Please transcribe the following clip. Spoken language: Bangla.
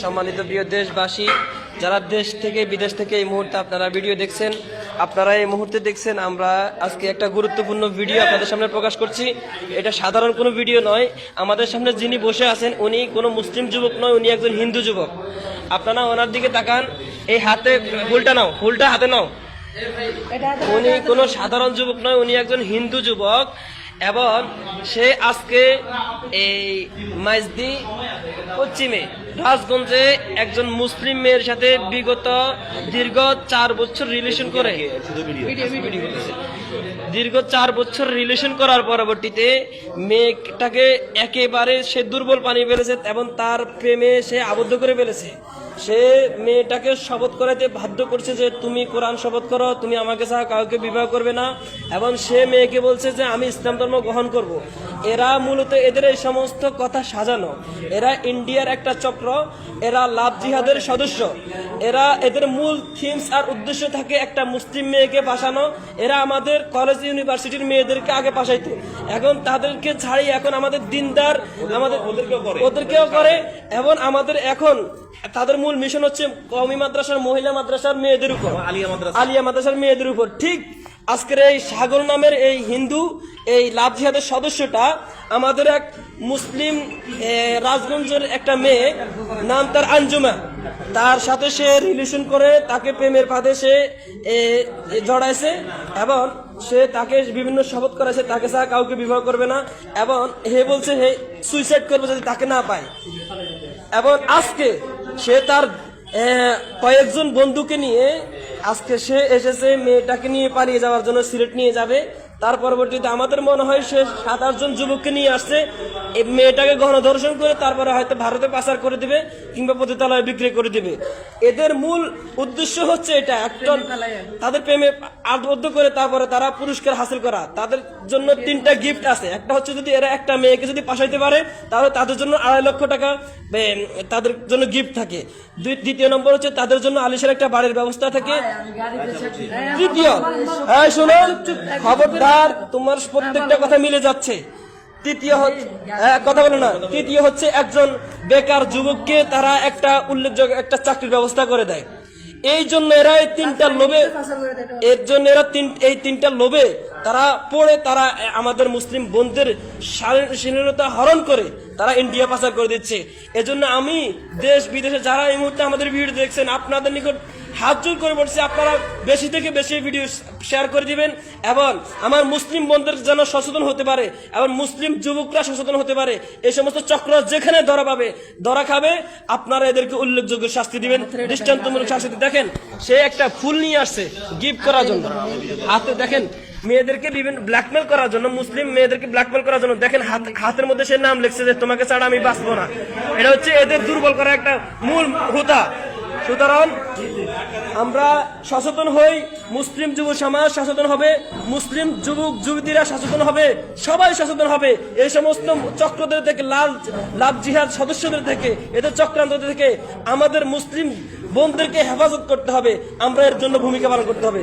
সম্মানিত প্রিয় দেশবাসী, যারা দেশ থেকে বিদেশ থেকে এই মুহূর্তে আপনারা ভিডিও দেখছেন, আপনারা এই মুহূর্তে দেখছেন আমরা আজকে একটা গুরুত্বপূর্ণ ভিডিও আপনাদের সামনে প্রকাশ করছি। এটা সাধারণ কোনো ভিডিও নয়। আমাদের সামনে যিনি বসে আছেন উনি কোনো মুসলিম যুবক নয়, উনি একজন হিন্দু যুবক। আপনারা ওনার দিকে তাকান, এই হাতে ফুলটা নাও, ফুলটা হাতে নাও। উনি কোনো সাধারণ যুবক নয়, উনি একজন হিন্দু যুবক এবং সে আজকে এই মাইজদি পশ্চিমে রাজগঞ্জে একজন মুসলিম মেয়ের সাথে বিগত দীর্ঘ 4 বছর রিলেশন করে, দীর্ঘ 4 বছর রিলেশন করার পরবর্তীতে মেয়েটাকে একেবারে সে দুর্বল বানিয়ে ফেলেছে এবং তার প্রেমে সে আবদ্ধ করে ফেলেছে। সে মেয়েটাকে শপথ করাতে বাধ্য করছে যে তুমি কোরআন শপথ করো, তুমি আমাকে ছাড়া কাউকে বিবাহ করবে না, এবং সে মেয়েকে বলছে যে আমি ইসলাম ধর্ম গ্রহণ করব। এরা মূলত এদের এই সমস্ত কথা সাজানো, এরা ইন্ডিয়ার একটা চক্র, এরা লাভ জিহাদের সদস্য। এদের মূল থিমস আর উদ্দেশ্য থাকে একটা মুসলিম মেয়েকে ফাঁসানো। এরা আমাদের কলেজ ইউনিভার্সিটির মেয়েদেরকে আগে ফাঁসাইতো, এখন তাদেরকে ছাড়িয়ে এখন আমাদের দিনদার আমাদের ওদেরকেও করে। এবং আমাদের এখন তাদের মূল মিশন হচ্ছে কওমি মাদ্রাসার, মহিলা মাদ্রাসার মেয়েদের উপর, আলিয়া মাদ্রাসার মেয়েদের উপর। ঠিক আজকের এই সাগর নামের এই হিন্দু এই লাভ জিহাদের সদস্যটা আমাদের এক মুসলিম রাজগঞ্জের একটা মেয়ে, নাম তার আঞ্জুমা, তার সাথে সে রিলেশন করে তাকে প্রেমের ফাঁদে সে জড়াইছে এবং সে তাকে বিভিন্ন শপথ করেছে তাকে ছাড়া কাউকে বিবাহ করবে না, এবং হে বলছে হে সুইসাইড করবে যদি তাকে না পায়। এবং আজকে সে তার কয়েকজন বন্ধুকে নিয়ে আজকে সে এসেছে মেয়েটাকে নিয়ে পালিয়ে যাওয়ার জন্য, সিলেট নিয়ে যাবে। তার পরবর্তীতে আমাদের মনে হয় সে 7-8 জন যুবককে নিয়ে আসছে, এই মেয়েটাকে গণধর্ষণ করে তারপরে হয়তো ভারতে পাচার করে দিবে কিংবা পতিতালয়ে বিক্রি করে দিবে। এদের মূল উদ্দেশ্য হচ্ছে এটা, একটা তাদের প্রেমে আবদ্ধ করে তারপরে তারা পুরস্কার হাসিল করা। তাদের জন্য 3টা গিফট আছে। একটা হচ্ছে যদি এরা একটা মেয়েকে যদি পাঠাইতে পারে তাহলে তাদের জন্য 2.5 লক্ষ টাকা তাদের জন্য গিফট থাকে। দ্বিতীয় নম্বর হচ্ছে তাদের জন্য আলিশার একটা বাড়ির ব্যবস্থা থাকে। তৃতীয়, শুনুন খবরদার, তোমার প্রত্যেকটা কথা মিলে যাচ্ছে। তৃতীয় কথা বলো না। তৃতীয় হচ্ছে একজন বেকার যুবককে তারা একটা উল্লেখযোগ্য একটা চাকরির ব্যবস্থা করে দেয়। এই জন্য এরা এই 3টা লোভে, এর জন্য এরা এই 3টা লোভে তারা পড়ে তারা আমাদের মুসলিম বোনদের স্বাধীনতা হরণ করে তারা ইন্ডিয়া পাচার করে দিচ্ছে। এজন্য আমি দেশ বিদেশে যারা এই মুহূর্তে আমাদের ভিডিও দেখছেন আপনাদের নিকট হাত জোর করে বলছি, আপনারা বেশি থেকে বেশি ভিডিও শেয়ার করে দিবেন এবং আমার মুসলিম বন্ধুদের যেন সচেতন হতে পারে এবং মুসলিম যুবকরা সচেতন হতে পারে। এই সমস্ত চক্র যেখানে ধরা খাবে আপনারা এদেরকে উল্লেখযোগ্য শাস্তি দিবেন, দৃষ্টান্তমূলক শাস্তি। দেখেন সে একটা ফুল নিয়ে আসছে গিফট করার জন্য, হাতে দেখেন মেয়েদেরকে বিভিন্ন ব্ল্যাকমেল করার জন্য, মুসলিম মেয়েদেরকে ব্ল্যাকমেল করার জন্য। দেখেন হাতের মধ্যে সে নাম লিখছে যে তোমাকে ছাড়া আমি বাঁচবো না। এটা হচ্ছে এদের দুর্বল করা একটা মূল হোতা। সুতরাং আমরা সচেতন হই, মুসলিম যুব সমাজ সচেতন হবে, মুসলিম যুবক যুবতীরা সচেতন হবে, সবাই সচেতন হবে। এই সমস্ত চক্রদের থেকে, লাভ জিহাদ সদস্যদের থেকে, এদের চক্রান্ত থেকে আমাদের মুসলিম বোনদেরকে হেফাজত করতে হবে। আমরা এর জন্য ভূমিকা পালন করতে হবে।